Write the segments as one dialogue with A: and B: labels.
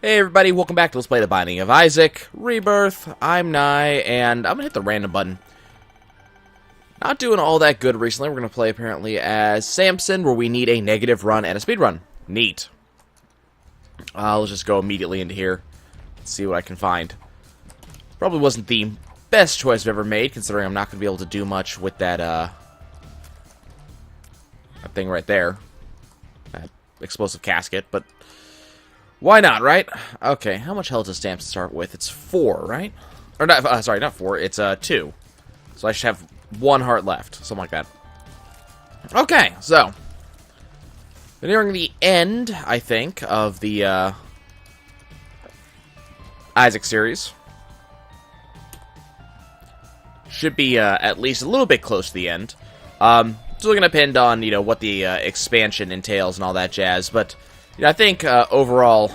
A: Hey everybody, welcome back to Let's Play The Binding of Isaac, Rebirth. I'm Nye, and I'm gonna hit the random button. Not doing all that good recently. We're gonna play apparently as Samson, where we need a negative run and a speed run. Neat. Let's just go immediately into here. Let's see what I can find. Probably wasn't the best choice I've ever made, considering I'm not gonna be able to do much with that, that thing right there. That explosive casket, but why not, right? Okay, how much health does Stamp start with? It's 4, right? Or not, sorry, not 4, it's 2. So I should have 1 heart left, something like that. Okay, so we're nearing the end, I think, of the Isaac series. Should be at least a little bit close to the end. Still gonna depend on, you know, what the expansion entails and all that jazz, but I think, overall,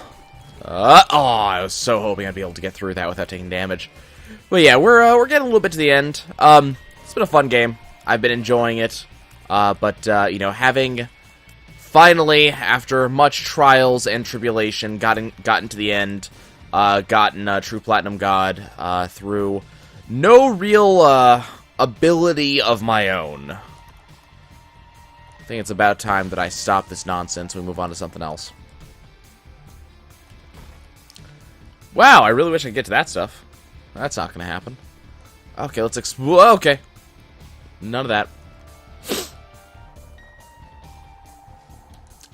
A: I was so hoping I'd be able to get through that without taking damage. But yeah, we're getting a little bit to the end. It's been a fun game. I've been enjoying it. But you know, having finally, after much trials and tribulation, gotten to the end, gotten True Platinum God, through no real, ability of my own. I think it's about time that I stop this nonsense and we move on to something else. Wow, I really wish I could get to that stuff. That's not going to happen. Okay, let's explore. Okay. None of that.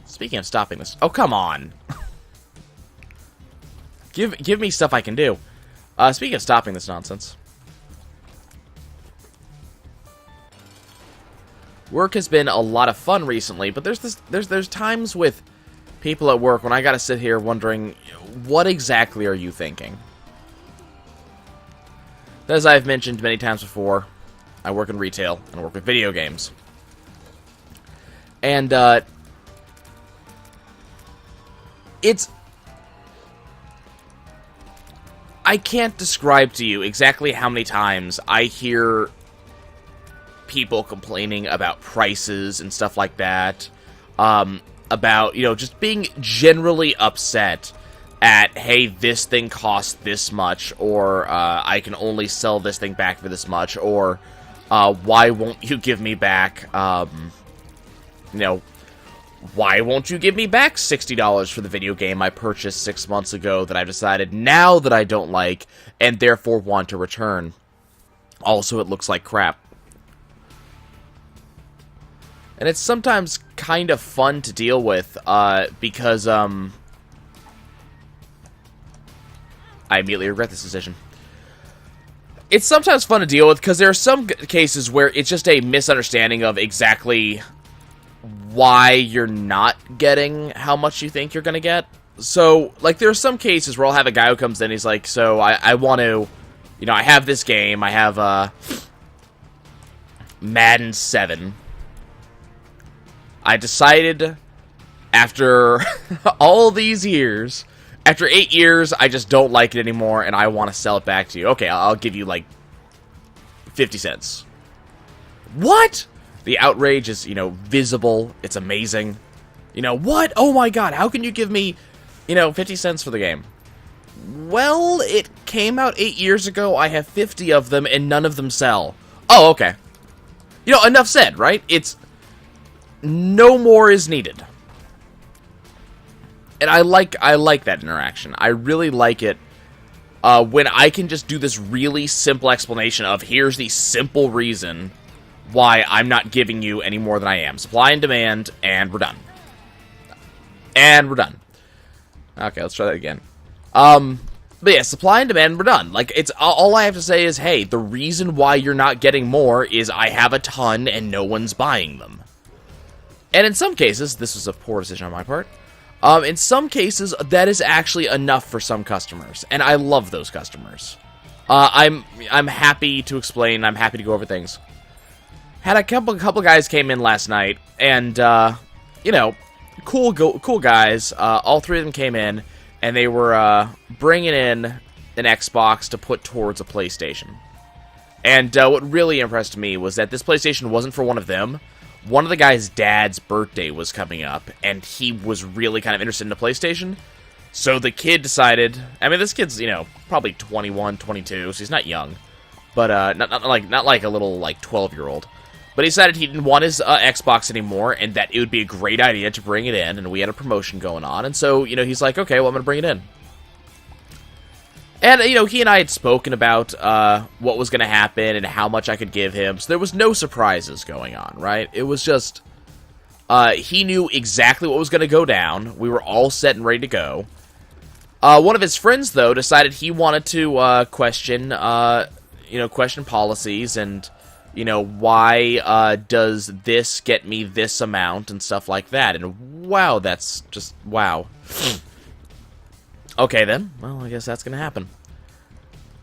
A: Speaking of stopping this. Oh, come on. Give me stuff I can do. Speaking of stopping this nonsense. Work has been a lot of fun recently, but there's times with people at work when I gotta sit here wondering, what exactly are you thinking? As I've mentioned many times before, I work in retail and I work with video games. And I can't describe to you exactly how many times I hear people complaining about prices and stuff like that, about, you know, just being generally upset at, hey, this thing costs this much, or I can only sell this thing back for this much, or why won't you give me back, you know, why won't you give me back $60 for the video game I purchased 6 months ago that I've decided now that I don't like, and therefore want to return. Also, it looks like crap. And it's sometimes kind of fun to deal with, because, I immediately regret this decision. It's sometimes fun to deal with, because there are some cases where it's just a misunderstanding of exactly why you're not getting how much you think you're gonna get. So, like, there are some cases where I'll have a guy who comes in, he's like, so, I want to, you know, I have this game, I have, Madden 7. I decided, after all these years, after 8 years, I just don't like it anymore, and I want to sell it back to you. Okay, I'll give you, like, 50 cents. What? The outrage is, you know, visible. It's amazing. You know, what? Oh my god, how can you give me, you know, 50 cents for the game? Well, it came out 8 years ago. I have 50 of them, and none of them sell. Oh, okay. You know, enough said, right? It's no more is needed. And I like that interaction. I really like it when I can just do this really simple explanation of, here's the simple reason why I'm not giving you any more than I am. Supply and demand, and we're done. And we're done. Okay, let's try that again. But yeah, supply and demand, we're done. Like, it's all I have to say is, hey, the reason why you're not getting more is I have a ton and no one's buying them. And in some cases, this was a poor decision on my part, in some cases, that is actually enough for some customers, and I love those customers. I'm happy to explain, I'm happy to go over things. Had a couple guys came in last night, and, you know, cool guys, all 3 of them came in, and they were, bringing in an Xbox to put towards a PlayStation. And, what really impressed me was that this PlayStation wasn't for one of them. One of the guy's dad's birthday was coming up, and he was really kind of interested in the PlayStation. So the kid decided, I mean, this kid's, you know, probably 21, 22, so he's not young. But, not like a little, like, 12-year-old. But he decided he didn't want his Xbox anymore, and that it would be a great idea to bring it in, and we had a promotion going on. And so, you know, he's like, okay, well, I'm going to bring it in. And, you know, he and I had spoken about what was going to happen and how much I could give him. So there was no surprises going on, right? It was just, he knew exactly what was going to go down. We were all set and ready to go. One of his friends, though, decided he wanted to question policies and, you know, why does this get me this amount and stuff like that. And wow, that's just, wow. Okay, then. Well, I guess that's gonna happen.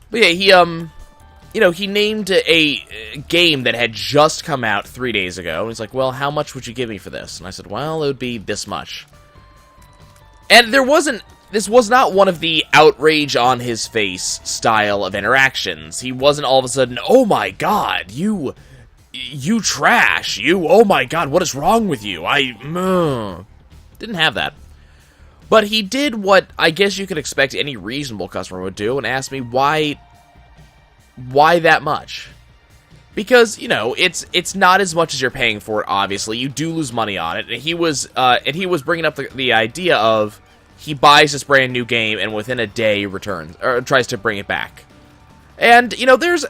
A: But yeah, he, you know, he named a game that had just come out 3 days ago. And he's like, well, how much would you give me for this? And I said, well, it would be this much. And this was not one of the outrage on his face style of interactions. He wasn't all of a sudden, oh my god, you trash, oh my god, what is wrong with you? Didn't have that. But he did what I guess you could expect any reasonable customer would do and ask me why that much? Because, you know, it's not as much as you're paying for it, obviously. You do lose money on it. And he was bringing up the idea of he buys this brand new game and within a day returns or tries to bring it back. And, you know, there's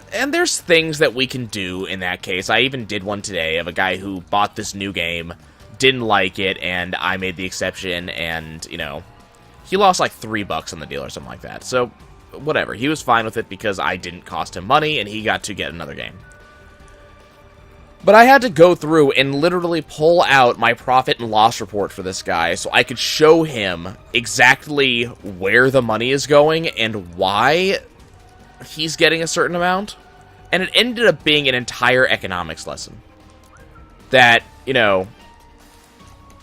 A: things that we can do in that case. I even did one today of a guy who bought this new game, didn't like it, and I made the exception, and, you know, he lost like $3 on the deal or something like that. So, whatever. He was fine with it because I didn't cost him money, and he got to get another game. But I had to go through and literally pull out my profit and loss report for this guy so I could show him exactly where the money is going and why he's getting a certain amount. And it ended up being an entire economics lesson. That, you know,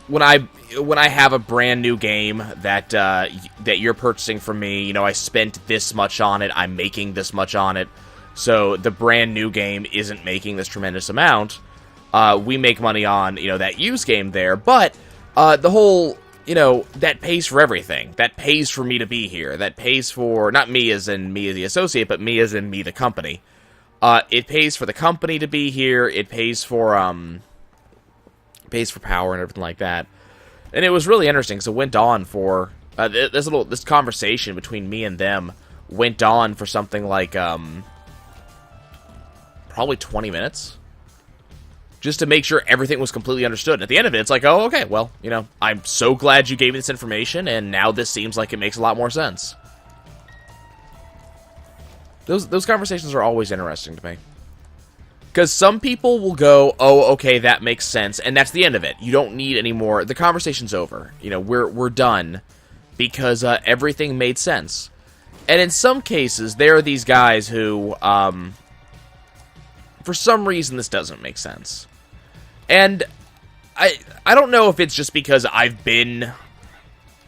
A: when I have a brand new game that you're purchasing from me, you know, I spent this much on it, I'm making this much on it. So the brand new game isn't making this tremendous amount. We make money on, you know, that used game there, but the whole, you know, that pays for everything. That pays for me to be here. That pays for, not me as in me as the associate, but me as in me the company. It pays for the company to be here. It pays for power and everything like that. And it was really interesting. So it went on for this conversation between me and them went on for something like probably 20 minutes. Just to make sure everything was completely understood. And at the end of it, it's like, oh, okay, well, you know, I'm so glad you gave me this information, and now this seems like it makes a lot more sense. Those conversations are always interesting to me. Because some people will go, oh, okay, that makes sense, and that's the end of it. You don't need any more. The conversation's over. You know, we're done because everything made sense. And in some cases, there are these guys who, for some reason, this doesn't make sense. And I don't know if it's just because I've been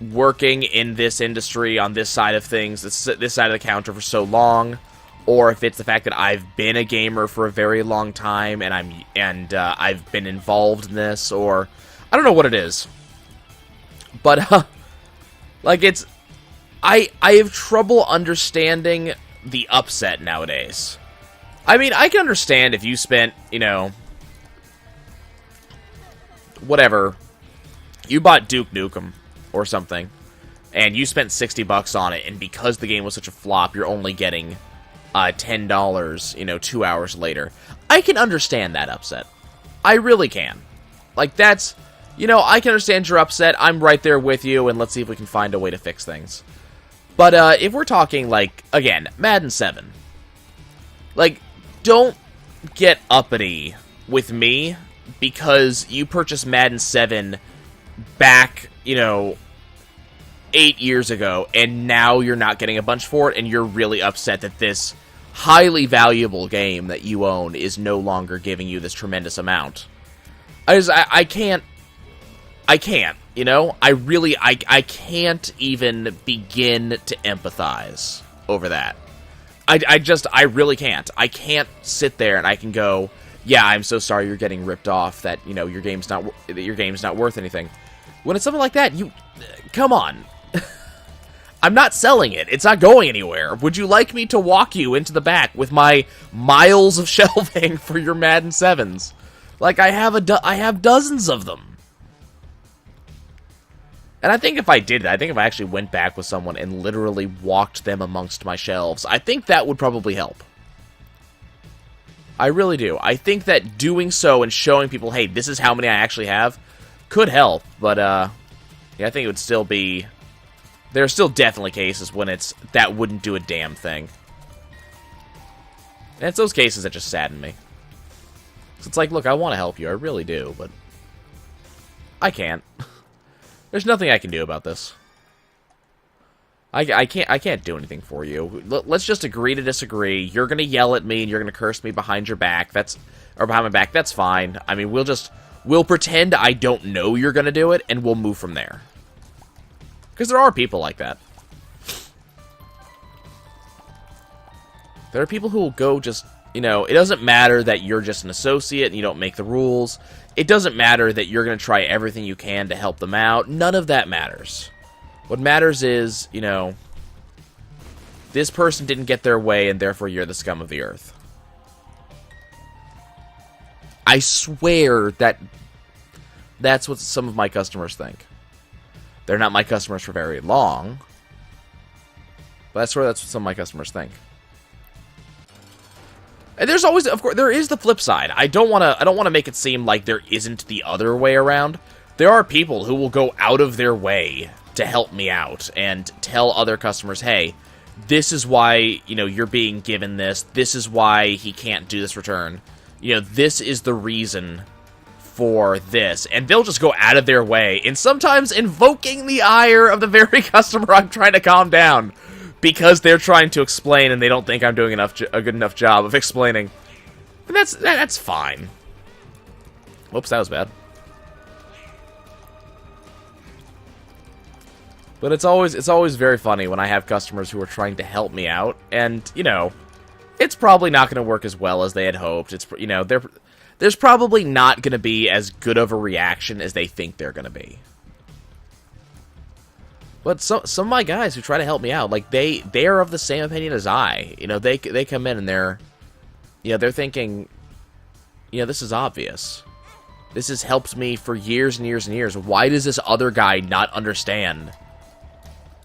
A: working in this industry on this side of things, this side of the counter for so long, or if it's the fact that I've been a gamer for a very long time and I've been involved in this, or I don't know what it is. But like I have trouble understanding the upset nowadays. I mean, I can understand if you spent, you know, whatever, you bought Duke Nukem or something, and you spent $60 on it, and because the game was such a flop, you're only getting $10, you know, 2 hours later. I can understand that upset. I really can. Like, that's, you know, I can understand your upset. I'm right there with you, and let's see if we can find a way to fix things. But if we're talking, like, again, Madden 7, like, don't get uppity with me because you purchased Madden 7 back, you know, 8 years ago, and now you're not getting a bunch for it, and you're really upset that this highly valuable game that you own is no longer giving you this tremendous amount. I can't, you know? I can't even begin to empathize over that. I really can't. I can't sit there and I can go, yeah, I'm so sorry you're getting ripped off, that, you know, your game's not worth anything. When it's something like that, come on. I'm not selling it. It's not going anywhere. Would you like me to walk you into the back with my miles of shelving for your Madden 7s? Like, I have dozens of them. And I think if I did that, I think if I actually went back with someone and literally walked them amongst my shelves, I think that would probably help. I really do. I think that doing so and showing people, hey, this is how many I actually have, could help. But, yeah, I think it would still be... There are still definitely cases when that wouldn't do a damn thing. And it's those cases that just sadden me. So it's like, look, I want to help you, I really do, but I can't. There's nothing I can do about this. I can't do anything for you. Let's just agree to disagree. You're gonna yell at me and you're gonna curse me behind your back. Or behind my back. That's fine. I mean, we'll pretend I don't know you're gonna do it, and we'll move from there. Because there are people like that. There are people who will go just, you know, it doesn't matter that you're just an associate and you don't make the rules. It doesn't matter that you're going to try everything you can to help them out. None of that matters. What matters is, you know, this person didn't get their way and therefore you're the scum of the earth. I swear that's what some of my customers think. They're not my customers for very long, but I swear that's what some of my customers think. And there's always, of course, there is the flip side. I don't want to make it seem like there isn't the other way around. There are people who will go out of their way to help me out and tell other customers, hey, this is why, you know, you're being given this. This is why he can't do this return. You know, this is the reason for this, and they'll just go out of their way, and sometimes invoking the ire of the very customer I'm trying to calm down, because they're trying to explain and they don't think I'm doing a good enough job of explaining. And that's fine. Whoops, that was bad. But it's always very funny when I have customers who are trying to help me out, and you know, it's probably not going to work as well as they had hoped. It's, you know, there's probably not going to be as good of a reaction as they think they're going to be. But some of my guys who try to help me out, like, they are of the same opinion as I. You know, they come in and they're thinking, you know, this is obvious. This has helped me for years and years and years. Why does this other guy not understand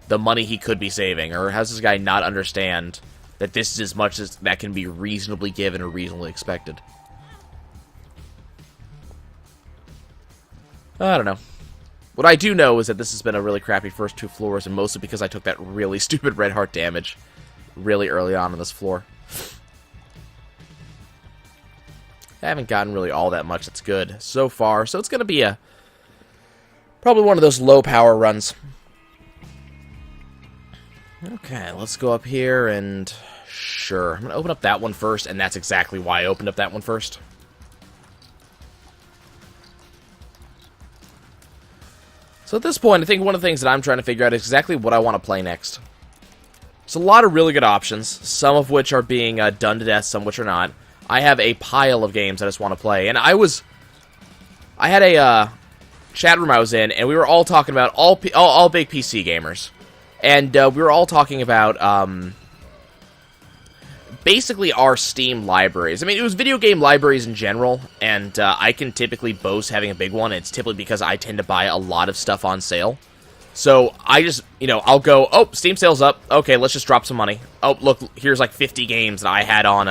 A: the money he could be saving? Or how does this guy not understand that this is as much as that can be reasonably given or reasonably expected? I don't know. What I do know is that this has been a really crappy first two floors, and mostly because I took that really stupid red heart damage really early on this floor. I haven't gotten really all that much that's good so far, so it's going to be probably one of those low power runs. Okay, let's go up here and sure. I'm going to open up that one first, and that's exactly why I opened up that one first. So at this point, I think one of the things that I'm trying to figure out is exactly what I want to play next. There's a lot of really good options, some of which are being done to death, some which are not. I have a pile of games I just want to play, and I had a chat room I was in, and we were all talking about all big PC gamers, and we were all talking about basically our Steam libraries. I mean, it was video game libraries in general, and I can typically boast having a big one. It's typically because I tend to buy a lot of stuff on sale. So I just, you know, I'll go, oh, Steam sale's up. Okay, let's just drop some money. Oh, look, here's like 50 games that I had on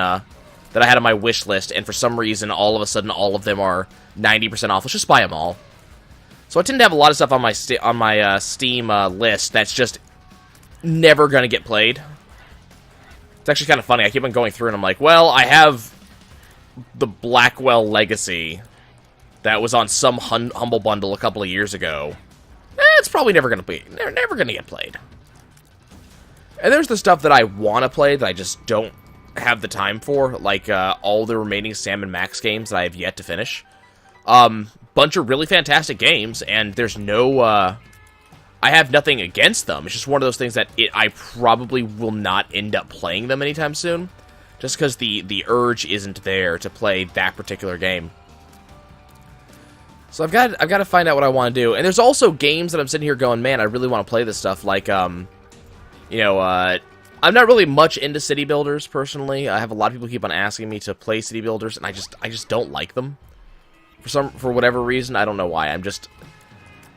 A: my wish list, and for some reason, all of a sudden, all of them are 90% off. Let's just buy them all. So I tend to have a lot of stuff on my Steam list that's just never gonna get played. It's actually kind of funny. I keep on going through and I'm like, well, I have the Blackwell Legacy that was on some Humble Bundle a couple of years ago. It's probably never going to get played. And there's the stuff that I want to play that I just don't have the time for, like all the remaining Sam & Max games that I have yet to finish. Bunch of really fantastic games, and there's no... I have nothing against them. It's just one of those things that I probably will not end up playing them anytime soon, just because the urge isn't there to play that particular game. So I've got to find out what I want to do. And there's also games that I'm sitting here going, man, I really want to play this stuff, like You know, I'm not really much into city builders, personally. I have a lot of people keep on asking me to play city builders, and I just don't like them. For whatever reason, I don't know why. I'm just...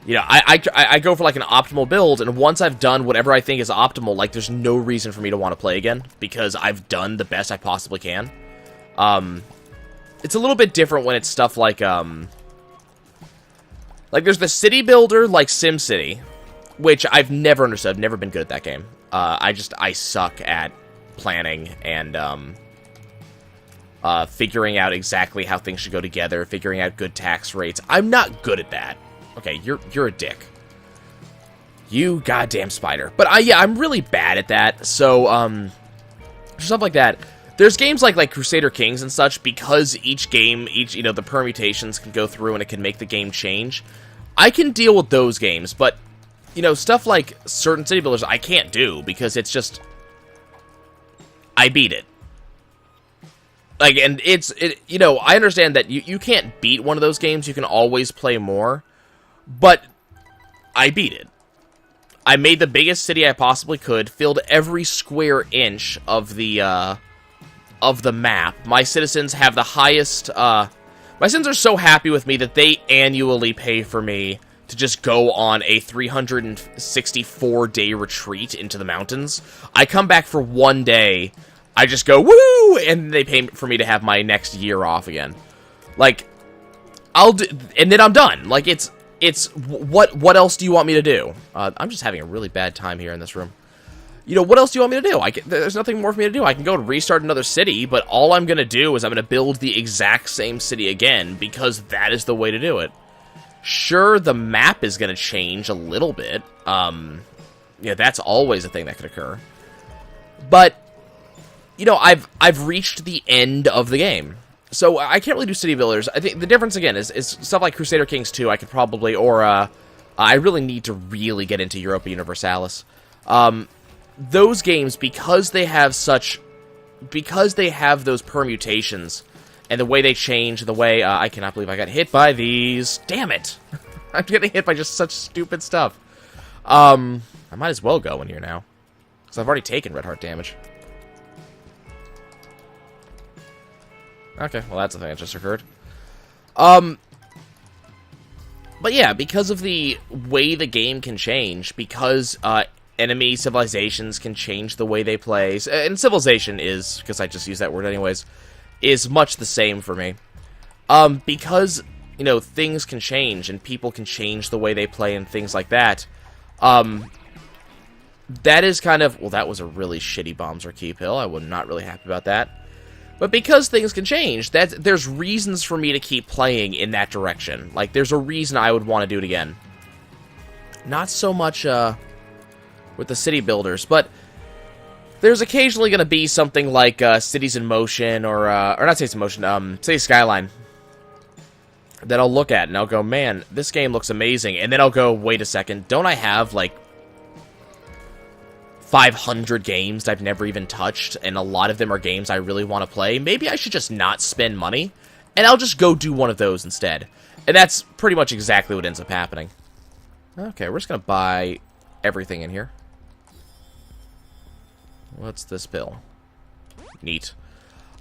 A: You know, I go for, like, an optimal build, and once I've done whatever I think is optimal, like, there's no reason for me to want to play again, because I've done the best I possibly can. It's a little bit different when it's stuff like, there's the city builder, like SimCity, which I've never understood. I've never been good at that game. I suck at planning and, figuring out exactly how things should go together, figuring out good tax rates. I'm not good at that. Okay, you're a dick. You goddamn spider. But yeah, I'm really bad at that. So, stuff like that. There's games like Crusader Kings and such, because each game, you know, the permutations can go through and it can make the game change. I can deal with those games, but, you know, stuff like certain city builders I can't do, because it's just... I beat it. Like, and you know, I understand that you can't beat one of those games, you can always play more, but I beat it. I made the biggest city I possibly could, filled every square inch of the map. My citizens have the highest, my citizens are so happy with me that they annually pay for me to just go on a 364-day retreat into the mountains. I come back for 1 day, I just go, woo! And they pay for me to have my next year off again. Like, and then I'm done. Like, it's, what else do you want me to do? I'm just having a really bad time here in this room. You know, what else do you want me to do? There's nothing more for me to do. I can go and restart another city, but all I'm going to do is I'm going to build the exact same city again, because that is the way to do it. Sure, the map is going to change a little bit. Yeah, that's always a thing that could occur. But, you know, I've reached the end of the game. So I can't really do city builders. I think the difference, again, is stuff like Crusader Kings 2, I could probably, or, I really need to really get into Europa Universalis. Those games, because they have those permutations, and the way they change, the way, I cannot believe I got hit by these. Damn it! I'm getting hit by just such stupid stuff. I might as well go in here now, because I've already taken red heart damage. Okay, well that's the thing that just occurred. But yeah, because of the way the game can change, because, enemy civilizations can change the way they play, and civilization is, because I just use that word anyways, is much the same for me. Because, you know, things can change, and people can change the way they play and things like that, that is kind of, well, that was a really shitty bombs or keep hill, I was not really happy about that. But because things can change, there's reasons for me to keep playing in that direction. Like, there's a reason I would want to do it again. Not so much, with the city builders, but there's occasionally going to be something like Cities in Motion, or not Cities in Motion, City Skyline, that I'll look at and I'll go, man, this game looks amazing, and then I'll go, wait a second, don't I have like 500 games that I've never even touched, and a lot of them are games I really want to play? Maybe I should just not spend money, and I'll just go do one of those instead. And that's pretty much exactly what ends up happening. Okay, we're just going to buy everything in here. What's this pill? Neat.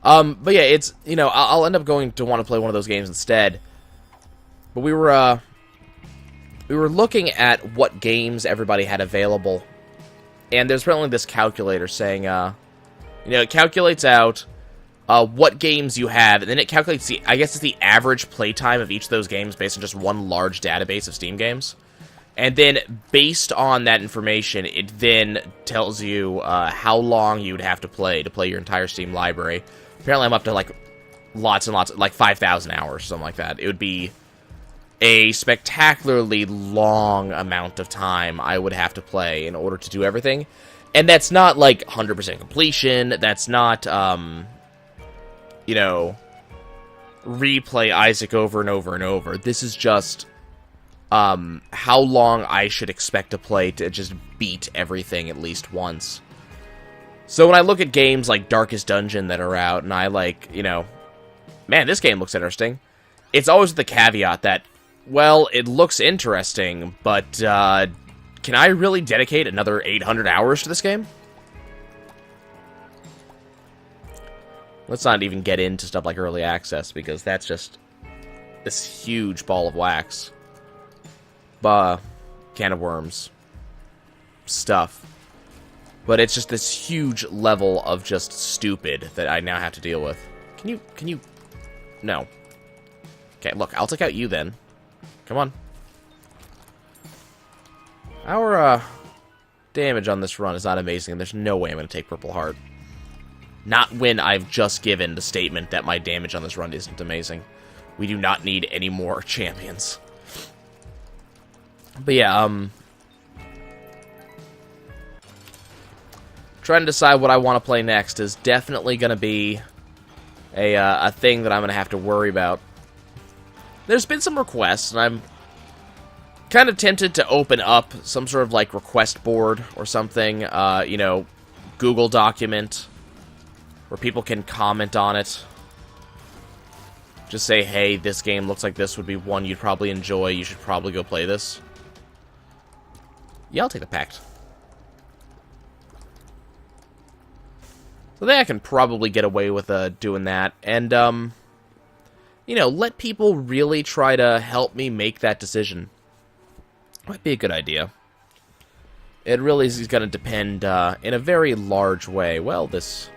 A: But yeah, it's, you know, I'll end up going to want to play one of those games instead. But we were looking at what games everybody had available. And there's apparently this calculator saying, you know, it calculates out what games you have, and then it calculates I guess it's the average playtime of each of those games based on just one large database of Steam games. And then, based on that information, it then tells you how long you would have to play your entire Steam library. Apparently, I'm up to, like, lots and lots, like 5,000 hours, something like that. It would be a spectacularly long amount of time I would have to play in order to do everything. And that's not, like, 100% completion. That's not, you know, replay Isaac over and over and over. This is just how long I should expect to play to just beat everything at least once. So when I look at games like Darkest Dungeon that are out, and I like, you know, man, this game looks interesting, it's always the caveat that, well, it looks interesting, but, can I really dedicate another 800 hours to this game? Let's not even get into stuff like early access, because that's just this huge ball of wax. Can of worms. Stuff. But it's just this huge level of just stupid that I now have to deal with. Can you... No. Okay, look, I'll take out you then. Come on. Our, damage on this run is not amazing, and there's no way I'm going to take Purple Heart. Not when I've just given the statement that my damage on this run isn't amazing. We do not need any more champions. But yeah, trying to decide what I want to play next is definitely going to be a thing that I'm going to have to worry about. There's been some requests, and I'm kind of tempted to open up some sort of, like, request board or something, you know, Google document, where people can comment on it. Just say, hey, this game looks like this would be one you'd probably enjoy, you should probably go play this. Yeah, I'll take the Pact. So I think I can probably get away with doing that, and, you know, let people really try to help me make that decision. Might be a good idea. It really is going to depend in a very large way. Well, this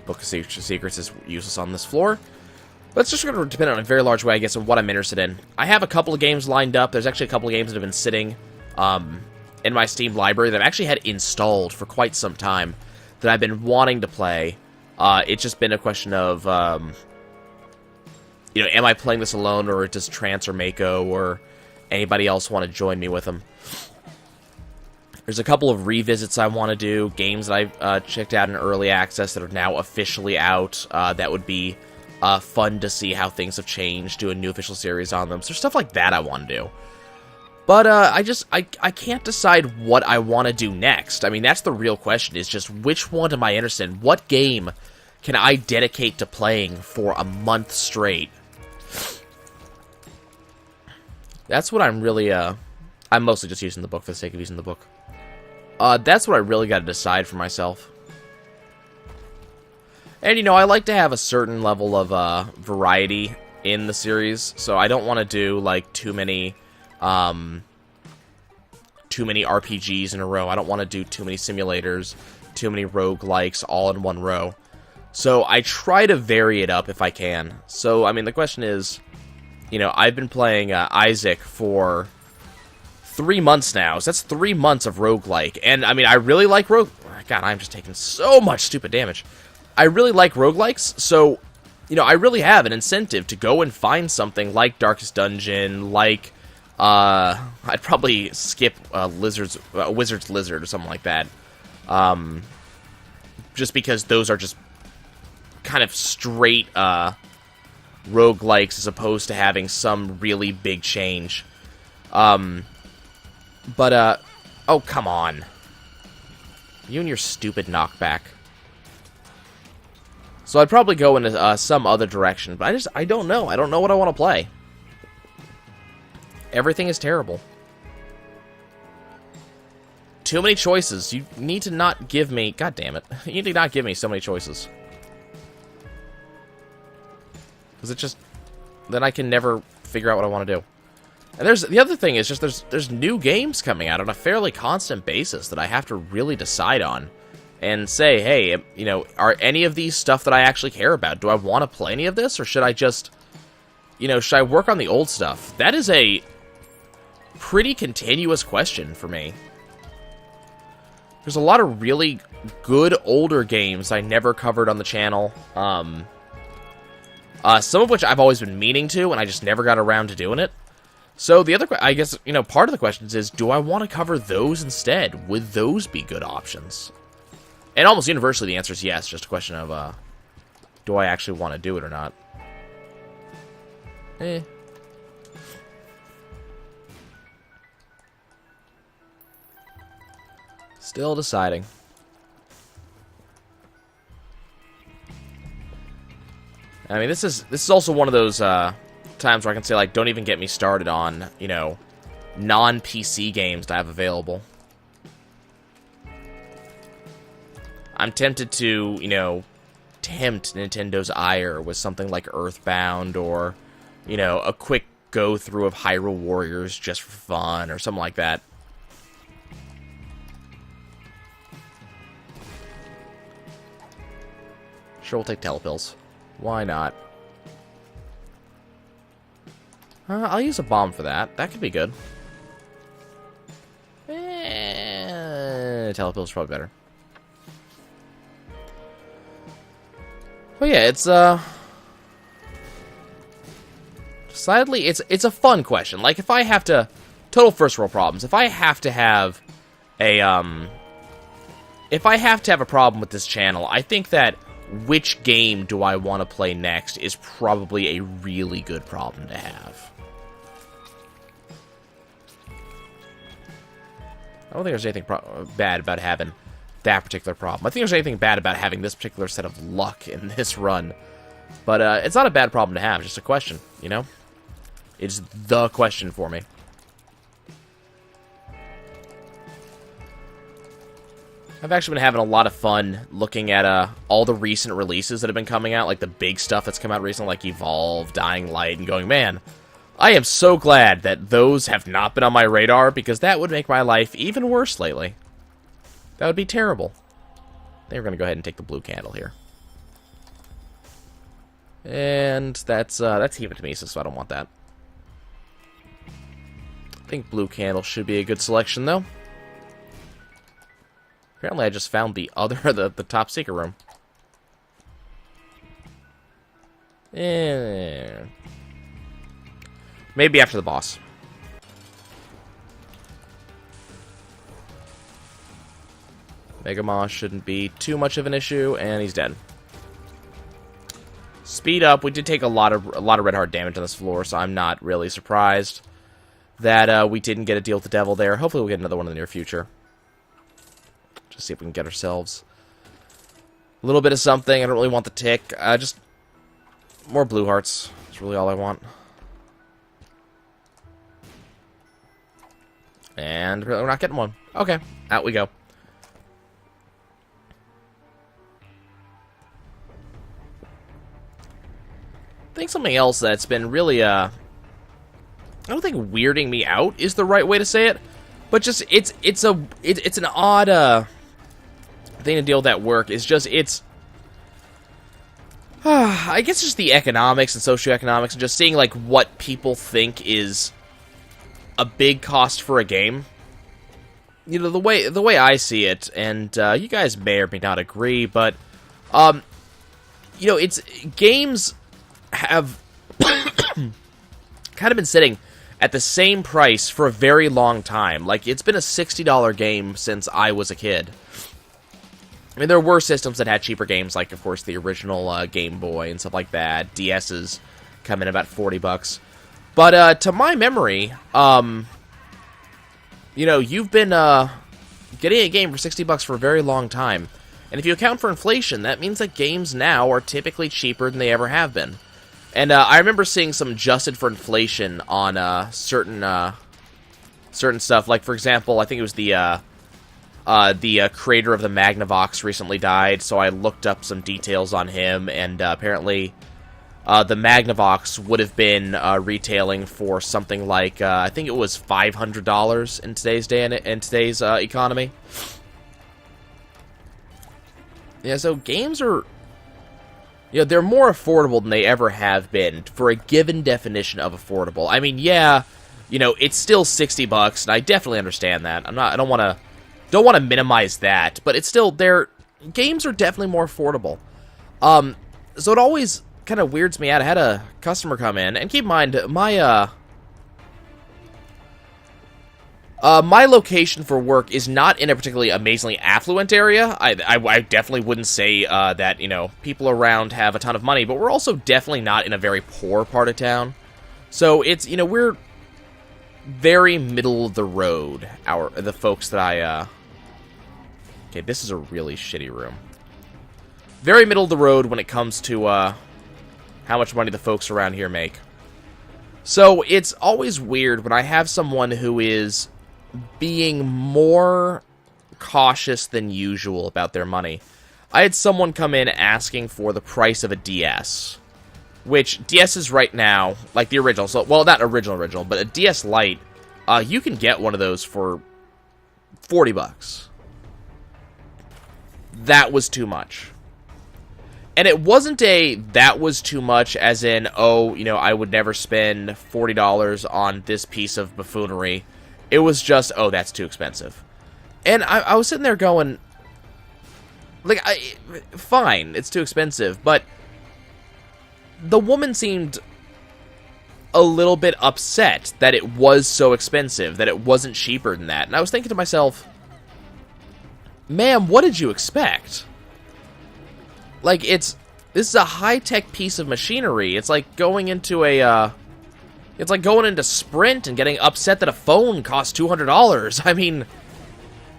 A: Book of Secrets is useless on this floor. But it's just going to depend on a very large way, I guess, on what I'm interested in. I have a couple of games lined up. There's actually a couple of games that have been sitting in my Steam library that I've actually had installed for quite some time that I've been wanting to play. It's just been a question of, you know, am I playing this alone, or does Trance or Mako or anybody else want to join me with them? There's a couple of revisits I want to do, games that I've checked out in early access that are now officially out, that would be fun to see how things have changed, do a new official series on them. So there's stuff like that I want to do. But I can't decide what I want to do next. I mean, that's the real question, is just which one am I interested in? What game can I dedicate to playing for a month straight? That's what I'm really, I'm mostly just using the book for the sake of using the book. That's what I really got to decide for myself. And, you know, I like to have a certain level of, variety in the series, so I don't want to do, like, too many RPGs in a row. I don't want to do too many simulators, too many roguelikes all in one row. So I try to vary it up if I can. So, I mean, the question is, you know, I've been playing Isaac for 3 months now, so that's 3 months of roguelike. And, I mean, I really like God, I'm just taking so much stupid damage. I really like roguelikes, so, you know, I really have an incentive to go and find something like Darkest Dungeon, like, I'd probably skip Wizard's Lizard or something like that. Just because those are just kind of straight, roguelikes as opposed to having some really big change. Oh, come on. You and your stupid knockback. So I'd probably go into some other direction, but I don't know. I don't know what I want to play. Everything is terrible. Too many choices. You need to not give me... God damn it. You need to not give me so many choices. Because it just... Then I can never figure out what I want to do. And the other thing is just there's new games coming out on a fairly constant basis that I have to really decide on. And say, hey, you know, are any of these stuff that I actually care about? Do I want to play any of this? Or should I just... You know, should I work on the old stuff? That is a pretty continuous question for me. There's a lot of really good older games I never covered on the channel. Some of which I've always been meaning to, and I just never got around to doing it. So the other, I guess, you know, part of the question is, do I want to cover those instead? Would those be good options? And almost universally, the answer is yes. Just a question of, do I actually want to do it or not? Still deciding. I mean, this is also one of those times where I can say, like, don't even get me started on, you know, non-PC games that I have available. I'm tempted to, you know, tempt Nintendo's ire with something like Earthbound or, you know, a quick go-through of Hyrule Warriors just for fun or something like that. Sure, we'll take telepills. Why not? I'll use a bomb for that. That could be good. Telepill's probably better. But yeah, it's decidedly it's a fun question. Like if I have to total first world problems, if I have to have a problem with this channel, I think that which game do I want to play next is probably a really good problem to have. I don't think there's anything bad about having that particular problem. I think there's anything bad about having this particular set of luck in this run. But it's not a bad problem to have, just a question, you know? It's the question for me. I've actually been having a lot of fun looking at all the recent releases that have been coming out, like the big stuff that's come out recently, like Evolve, Dying Light, and going, man, I am so glad that those have not been on my radar, because that would make my life even worse lately. That would be terrible. I think we're going to go ahead and take the blue candle here. And that's Hematemesis, so I don't want that. I think blue candle should be a good selection, though. Apparently I just found the other, the top secret room. Maybe after the boss. Mega Moss shouldn't be too much of an issue, and he's dead. Speed up. We did take a lot of red heart damage on this floor, so I'm not really surprised that we didn't get a deal with the devil there. Hopefully we'll get another one in the near future. Just see if we can get ourselves a little bit of something. I don't really want the tick. Just more blue hearts. That's really all I want. And we're not getting one. Okay, out we go. I think something else that's been really, I don't think weirding me out is the right way to say it, but just it's an odd thing to deal with at work. Is just I guess just the economics and socioeconomics and just seeing like what people think is a big cost for a game. You know, the way I see it, and you guys may or may not agree, but you know, it's games have kind of been sitting at the same price for a very long time. Like, it's been a $60 game since I was a kid. I mean, there were systems that had cheaper games, like, of course, the original Game Boy and stuff like that. DS's come in about $40. But, to my memory, you know, you've been, getting a game for $60 for a very long time. And if you account for inflation, that means that games now are typically cheaper than they ever have been. And, I remember seeing some adjusted for inflation on, certain stuff. Like, for example, I think it was the creator of the Magnavox recently died, so I looked up some details on him, and apparently the Magnavox would have been retailing for something like, I think it was $500 in today's day, in today's economy. Yeah, so games are, you know, they're more affordable than they ever have been for a given definition of affordable. I mean, yeah, you know, it's still $60, and I definitely understand that. I don't want to minimize that, but it's still, games are definitely more affordable. So it always kind of weirds me out. I had a customer come in, and keep in mind, my location for work is not in a particularly amazingly affluent area. I definitely wouldn't say that, you know, people around have a ton of money, but we're also definitely not in a very poor part of town. So it's, you know, we're very middle of the road, the folks that I, okay, this is a really shitty room. Very middle of the road when it comes to, how much money the folks around here make. So it's always weird when I have someone who is being more cautious than usual about their money. I had someone come in asking for the price of a DS, which DS is right now, like the original, so, well, not original, but a DS Lite, you can get one of those for $40. That was too much. And it wasn't that was too much as in, oh, you know, I would never spend $40 on this piece of buffoonery. It was just, oh, that's too expensive. And I was sitting there going, like, fine, it's too expensive, but the woman seemed a little bit upset that it was so expensive, that it wasn't cheaper than that. And I was thinking to myself, ma'am, what did you expect? Like, this is a high-tech piece of machinery. It's like going into Sprint and getting upset that a phone costs $200. I mean,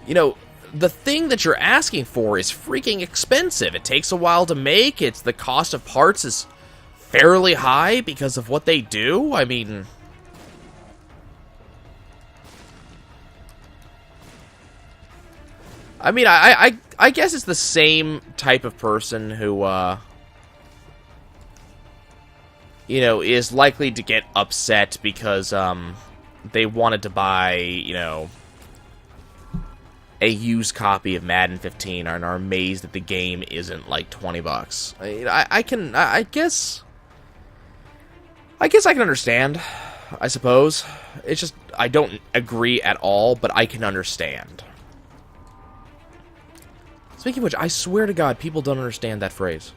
A: you know, the thing that you're asking for is freaking expensive. It takes a while to make. The cost of parts is fairly high because of what they do. I mean, I guess it's the same type of person who, you know, is likely to get upset because, they wanted to buy, you know, a used copy of Madden 15 and are amazed that the game isn't like $20. I guess I can understand, I suppose. It's just, I don't agree at all, but I can understand. Speaking of which, I swear to God, people don't understand that phrase.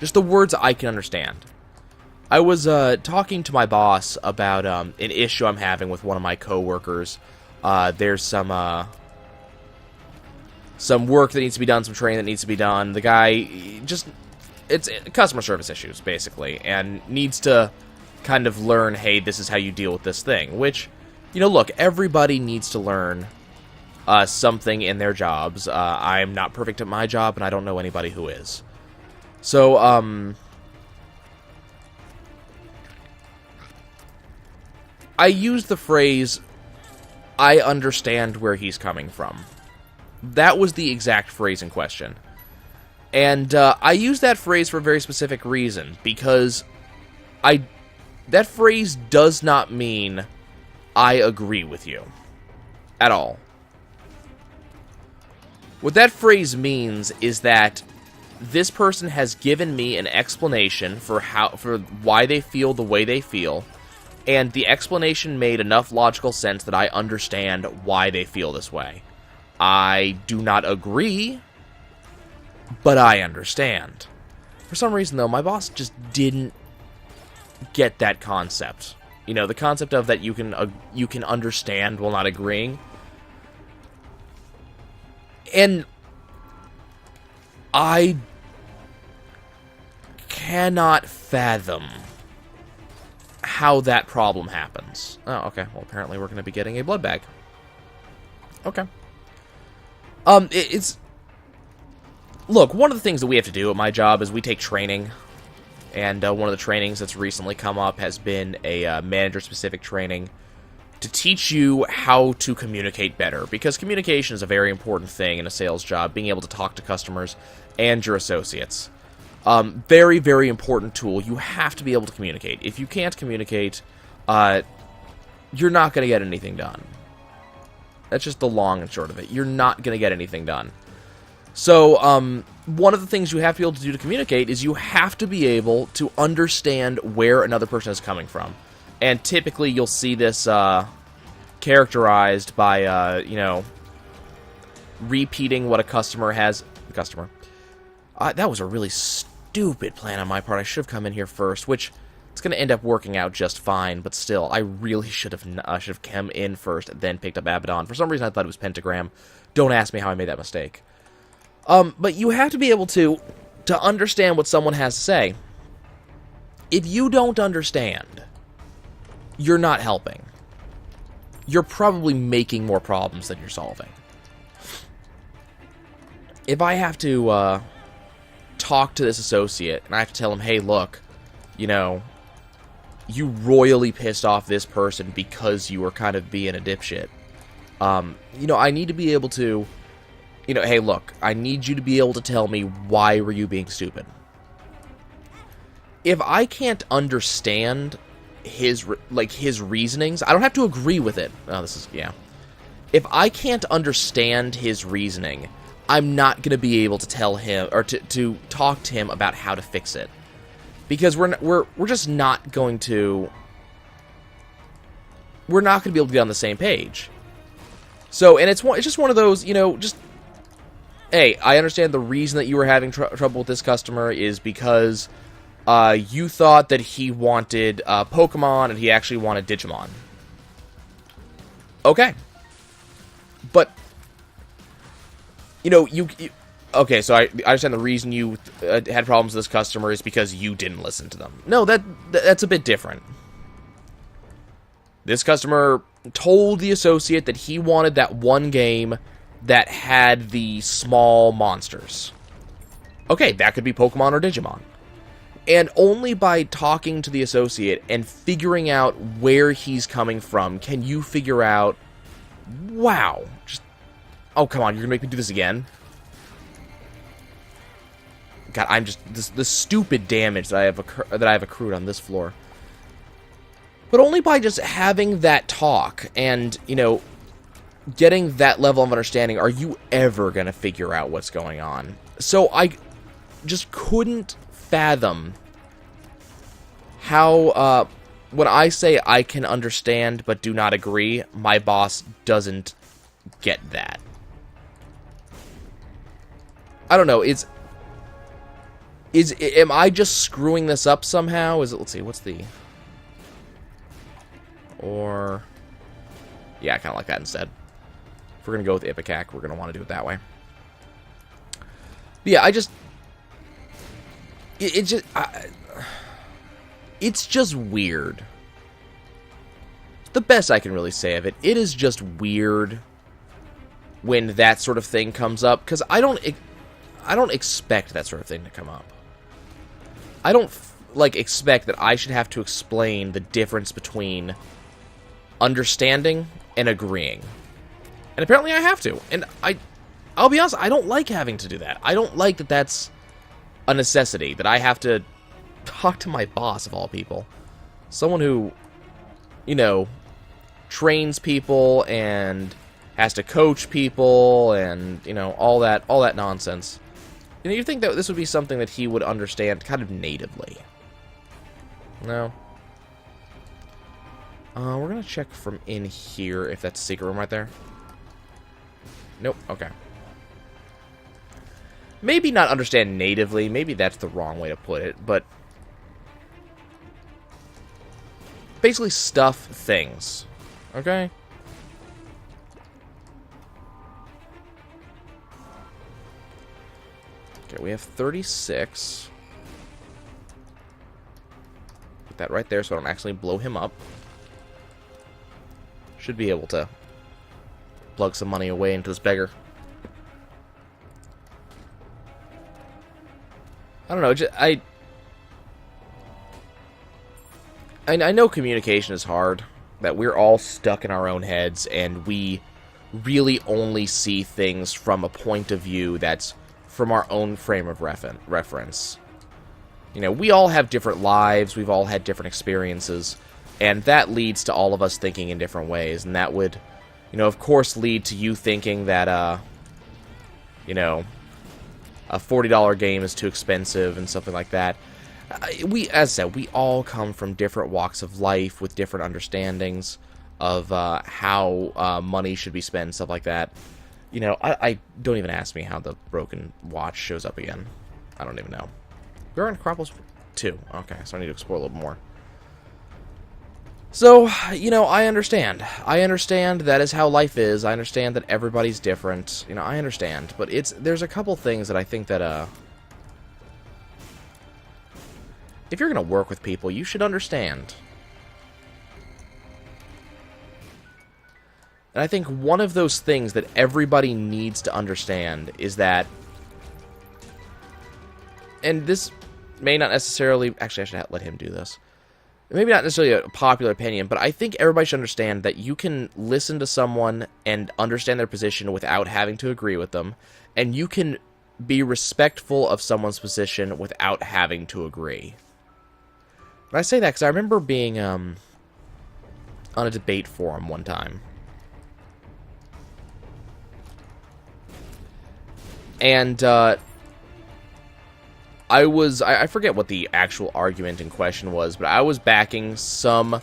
A: Just the words I can understand. I was talking to my boss about an issue I'm having with one of my coworkers. There's some work that needs to be done, some training that needs to be done. The guy just, it's customer service issues, basically, and needs to kind of learn, hey, this is how you deal with this thing. Which, you know, look, everybody needs to learn something in their jobs. I'm not perfect at my job, and I don't know anybody who is. So, I use the phrase, I understand where he's coming from. That was the exact phrase in question. And I use that phrase for a very specific reason, because that phrase does not mean I agree with you. At all. What that phrase means is that this person has given me an explanation for why they feel the way they feel, and the explanation made enough logical sense that I understand why they feel this way. I do not agree, but I understand. For some reason, though, my boss just didn't get that concept. You know, the concept of that you can understand while not agreeing. And I cannot fathom how that problem happens. Oh, okay. Well, apparently we're going to be getting a blood bag. Okay. Look, one of the things that we have to do at my job is we take training. And one of the trainings that's recently come up has been a manager-specific training to teach you how to communicate better. Because communication is a very important thing in a sales job, being able to talk to customers and your associates. Very, very important tool. You have to be able to communicate. If you can't communicate, you're not going to get anything done. That's just the long and short of it. You're not going to get anything done. So, one of the things you have to be able to do to communicate is you have to be able to understand where another person is coming from. And typically you'll see this characterized by, you know, repeating what a customer has... that was a really stupid plan on my part. I should have come in here first, which it's going to end up working out just fine, but still, I really should have come in first, then picked up Abaddon. For some reason, I thought it was Pentagram. Don't ask me how I made that mistake. But you have to be able to understand what someone has to say. If you don't understand, you're not helping. You're probably making more problems than you're solving. If I have to talk to this associate, and I have to tell him, hey, look, you know, you royally pissed off this person because you were kind of being a dipshit. You know, I need to be able to you know, hey, look, I need you to be able to tell me why were you being stupid. If I can't understand his reasonings, I don't have to agree with it. Oh, this is, yeah. If I can't understand his reasoning, I'm not going to be able to tell him, or to talk to him about how to fix it. Because we're just not going to... We're not going to be able to get on the same page. So, and it's just one of those, you know, just... Hey, I understand the reason that you were having trouble with this customer is because you thought that he wanted Pokemon and he actually wanted Digimon. Okay. But, you know, okay, so I understand the reason you had problems with this customer is because you didn't listen to them. No, that's a bit different. This customer told the associate that he wanted that one game that had the small monsters. Okay, that could be Pokemon or Digimon. And only by talking to the associate and figuring out where he's coming from can you figure out, wow, just, oh, come on, you're gonna make me do this again? God, I'm just, the stupid damage that I have accrued on this floor. But only by just having that talk and, you know, getting that level of understanding are you ever going to figure out what's going on. So I just couldn't fathom how, when I say I can understand but do not agree, my boss doesn't get that. I don't know, am I just screwing this up somehow? Let's see, what's the... Or... Yeah, I kind of like that instead. If we're going to go with Ipecac, we're going to want to do it that way. But yeah, I just... It's just weird. The best I can really say of it. It is just weird when that sort of thing comes up, because I don't expect that sort of thing to come up. I don't, expect that I should have to explain the difference between understanding and agreeing. And apparently I have to. And I'll be honest, I don't like having to do that. I don't like that that's a necessity, that I have to talk to my boss, of all people. Someone who, you know, trains people and has to coach people and, you know, all that nonsense. You know, you'd think that this would be something that he would understand kind of natively. No. We're gonna check from in here if that's a secret room right there. Nope, okay. Maybe not understand natively, maybe that's the wrong way to put it, but... basically stuff things. Okay? Okay, we have 36. Put that right there so I don't actually blow him up. Should be able to plug some money away into this beggar. I don't know, I know communication is hard, that we're all stuck in our own heads, and we really only see things from a point of view that's from our own frame of reference. You know, we all have different lives, we've all had different experiences, and that leads to all of us thinking in different ways, and that would, you know, of course lead to you thinking that, you know, a $40 game is too expensive and something like that. As I said, we all come from different walks of life with different understandings of how money should be spent and stuff like that. You know, I don't even ask me how the broken watch shows up again. I don't even know. We're on Acropolis 2. Okay, so I need to explore a little more. So, you know, I understand. I understand that is how life is. I understand that everybody's different. You know, I understand. But there's a couple things that I think that, if you're going to work with people, you should understand. And I think one of those things that everybody needs to understand is that, and this may not necessarily, actually I should let him do this. maybe not necessarily a popular opinion, but I think everybody should understand that you can listen to someone and understand their position without having to agree with them, and you can be respectful of someone's position without having to agree. And I say that because I remember being on a debate forum one time. And I forget what the actual argument in question was, but I was backing some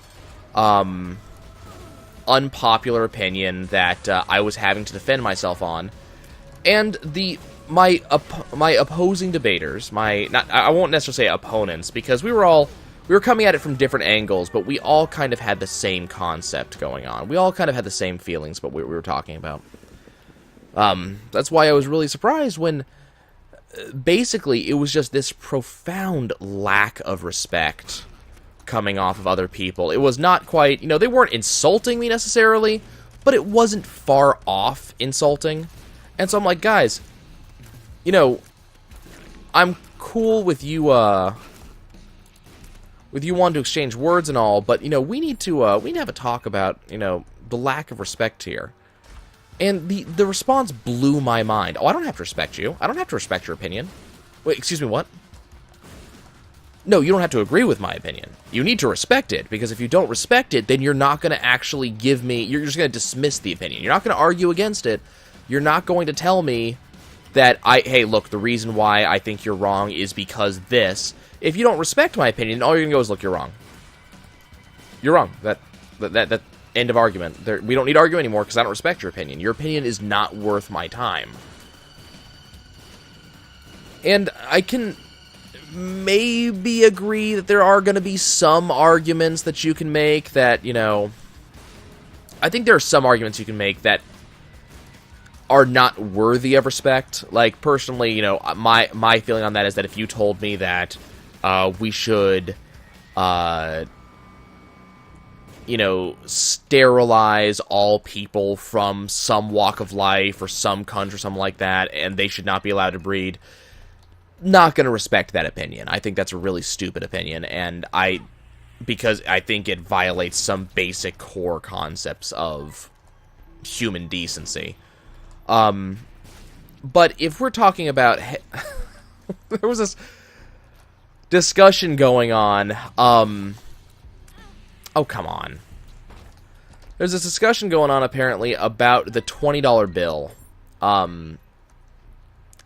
A: unpopular opinion that I was having to defend myself on. And my opposing debaters, I won't necessarily say opponents, because we were coming at it from different angles, but we all kind of had the same concept going on. We all kind of had the same feelings about what we were talking about. That's why I was really surprised when basically it was just this profound lack of respect coming off of other people. It was not quite, they weren't insulting me necessarily, but it wasn't far off insulting. And so I'm like, guys, I'm cool with you wanting to exchange words and all, but, we need to have a talk about, the lack of respect here. And the response blew my mind. Oh, I don't have to respect you. I don't have to respect your opinion. Wait, excuse me, what? No, you don't have to agree with my opinion. You need to respect it, because if you don't respect it, then you're not going to actually give me... You're just going to dismiss the opinion. You're not going to argue against it. You're not going to tell me that, hey, look, the reason why I think you're wrong is because this. If you don't respect my opinion, all you're going to go is, look, you're wrong. You're wrong. That end of argument. We don't need to argue anymore because I don't respect your opinion. Your opinion is not worth my time. And I can maybe agree that there are going to be some arguments that you can make that, I think there are some arguments you can make that are not worthy of respect. Like, personally, my feeling on that is that if you told me that we should, sterilize all people from some walk of life or some country or something like that, and they should not be allowed to breed, not going to respect that opinion. I think that's a really stupid opinion, and because I think it violates some basic core concepts of human decency. But if we're talking about... there was this discussion going on, oh, come on. There's this discussion going on, apparently, about the $20 bill.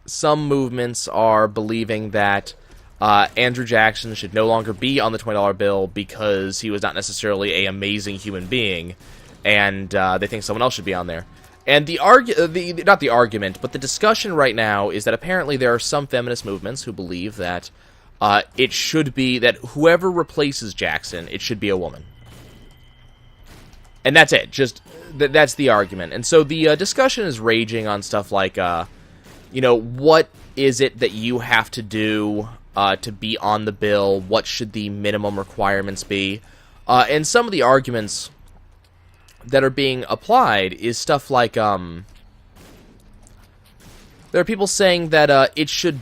A: Some movements are believing that Andrew Jackson should no longer be on the $20 bill because he was not necessarily an amazing human being, and they think someone else should be on there. And not the argument, but the discussion right now is that apparently there are some feminist movements who believe that it should be that whoever replaces Jackson, it should be a woman. And that's it. Just that's the argument. And so the discussion is raging on stuff like, what is it that you have to do to be on the bill? What should the minimum requirements be? And some of the arguments that are being applied is stuff like, there are people saying that it should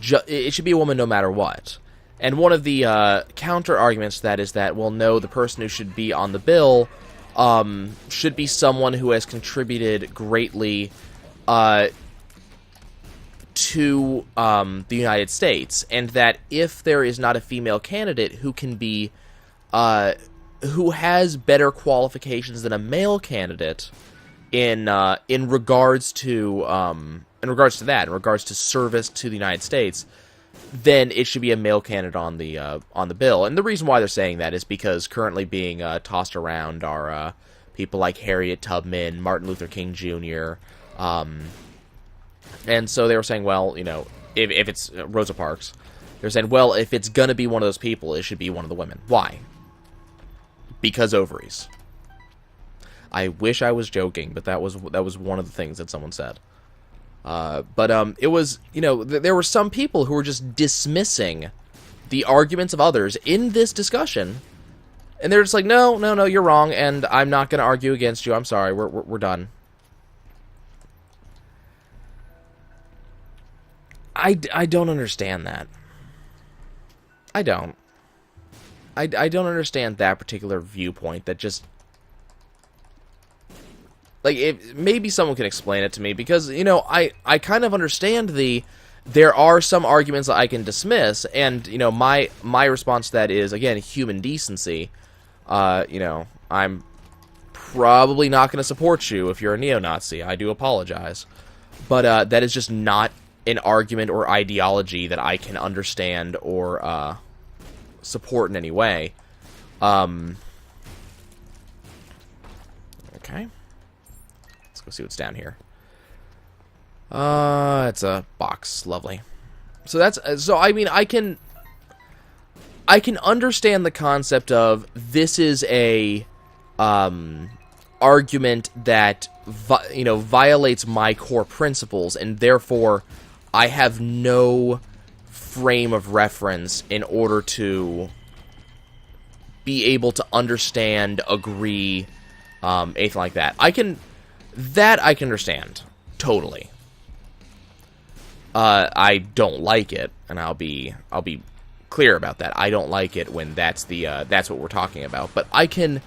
A: be a woman no matter what. And one of the counter arguments to that is that, well, no, the person who should be on the bill should be someone who has contributed greatly to the United States, and that if there is not a female candidate who can be who has better qualifications than a male candidate in regards to that, in regards to service to the United States, then it should be a male candidate on the bill. And the reason why they're saying that is because currently being tossed around are people like Harriet Tubman, Martin Luther King Jr., and so they were saying, well, if it's Rosa Parks, they're saying, well, if it's going to be one of those people, it should be one of the women. Why? Because ovaries. I wish I was joking, but that was one of the things that someone said. But it was, there were some people who were just dismissing the arguments of others in this discussion, and they're just like, no, you're wrong, and I'm not going to argue against you. I'm sorry, we're done. I don't understand that. I don't. I don't understand that particular viewpoint. That just, like, maybe someone can explain it to me, because, you know, I kind of understand there are some arguments that I can dismiss, and, you know, my response to that is, again, human decency. You know, I'm probably not going to support you if you're a neo-Nazi. I do apologize. But that is just not an argument or ideology that I can understand or support in any way. Okay. Let's go see what's down here. It's a box. Lovely. So that's, so I mean, I can understand the concept of this is a argument that you know, violates my core principles, and therefore I have no frame of reference in order to be able to understand, agree, anything like that. I can understand totally. I don't like it, and I'll be clear about that. I don't like it when that's what we're talking about. But I can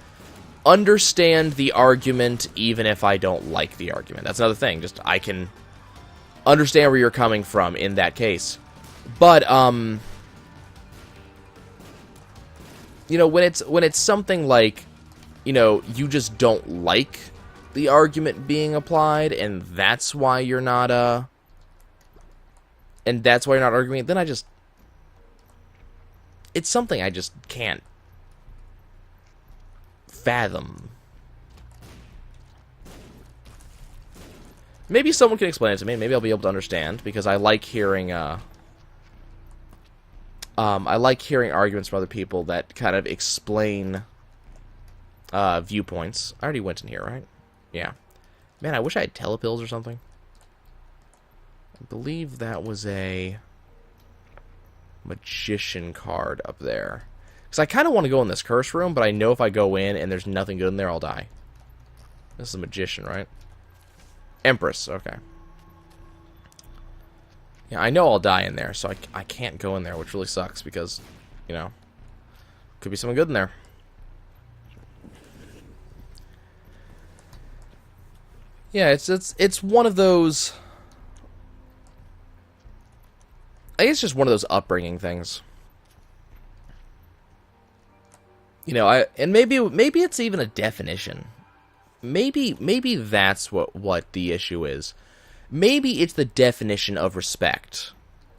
A: understand the argument even if I don't like the argument. That's another thing. Just, I can understand where you're coming from in that case. But you know, when it's something like, you know, you just don't like the argument being applied, and that's why you're not arguing, then it's something I just can't fathom. Maybe someone can explain it to me. Maybe I'll be able to understand, because I like hearing arguments from other people that kind of explain viewpoints. I already went in here, right? Yeah. Man, I wish I had telepills or something. I believe that was a magician card up there. Because I kind of want to go in this curse room, but I know if I go in and there's nothing good in there, I'll die. This is a magician, right? Empress, okay. Yeah, I know I'll die in there, so I can't go in there, which really sucks, because, you know, could be something good in there. Yeah, it's one of those, I guess, just one of those upbringing things. You know, and maybe it's even a definition. Maybe that's what the issue is. Maybe it's the definition of respect.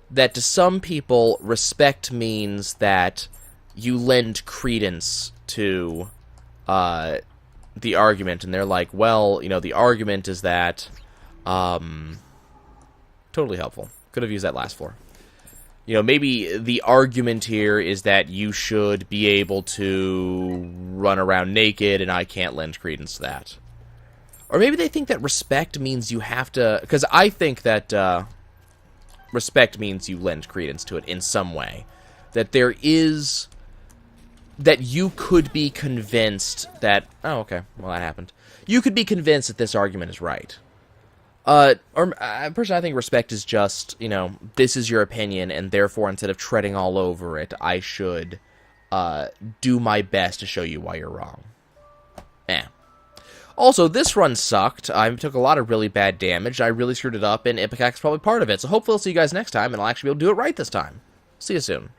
A: That to some people, respect means that you lend credence to the argument, and they're like, well, you know, the argument is that, totally helpful. Could have used that last floor. You know, maybe the argument here is that you should be able to run around naked, and I can't lend credence to that. Or maybe they think that respect means you have to, because I think that respect means you lend credence to it in some way. That there is, that you could be convinced that, oh, okay, well, that happened. You could be convinced that this argument is right. Personally, I think respect is just, you know, this is your opinion, and therefore, instead of treading all over it, I should do my best to show you why you're wrong. Also, this run sucked. I took a lot of really bad damage. I really screwed it up, and Ipecac is probably part of it. So hopefully I'll see you guys next time, and I'll actually be able to do it right this time. See you soon.